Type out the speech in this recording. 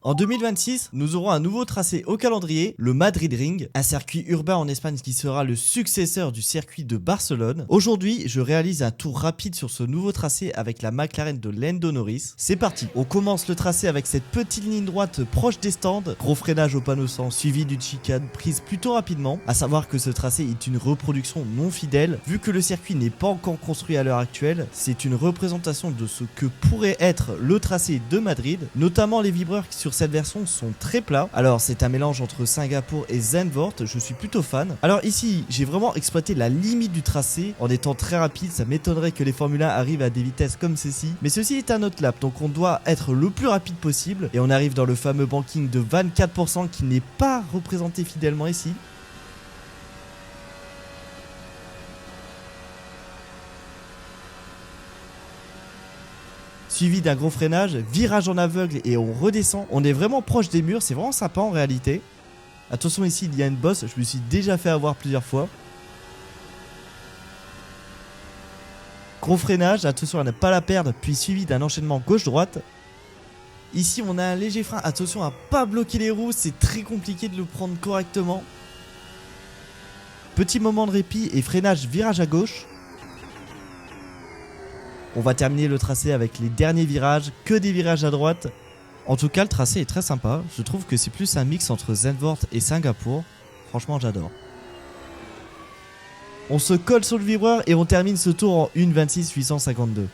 En 2026, nous aurons un nouveau tracé au calendrier, le Madrid Ring, un circuit urbain en Espagne qui sera le successeur du circuit de Barcelone. Aujourd'hui, je réalise un tour rapide sur ce nouveau tracé avec la McLaren de Lando Norris. C'est parti, on commence le tracé avec cette petite ligne droite proche des stands, gros freinage au panneau sans suivi d'une chicane prise plutôt rapidement. À savoir que ce tracé est une reproduction non fidèle, vu que le circuit n'est pas encore construit à l'heure actuelle, c'est une représentation de ce que pourrait être le tracé de Madrid, notamment les vibreurs qui sur cette version sont très plats. Alors c'est un mélange entre Singapour et Zandvoort, je suis plutôt fan. Alors ici, j'ai vraiment exploité la limite du tracé en étant très rapide, ça m'étonnerait que les Formule 1 arrivent à des vitesses comme ceci, mais ceci est un autre lap, donc on doit être le plus rapide possible, et on arrive dans le fameux banking de 24% qui n'est pas représenté fidèlement ici. Suivi d'un gros freinage, virage en aveugle et on redescend. On est vraiment proche des murs, c'est vraiment sympa en réalité. Attention ici, il y a une bosse, je me suis déjà fait avoir plusieurs fois. Gros freinage, attention à ne pas la perdre, puis suivi d'un enchaînement gauche-droite. Ici on a un léger frein, attention à pas bloquer les roues, c'est très compliqué de le prendre correctement. Petit moment de répit et freinage virage à gauche. On va terminer le tracé avec les derniers virages, que des virages à droite. En tout cas, le tracé est très sympa. Je trouve que c'est plus un mix entre Zandvoort et Singapour. Franchement, j'adore. On se colle sur le vibreur et on termine ce tour en 1:26.852.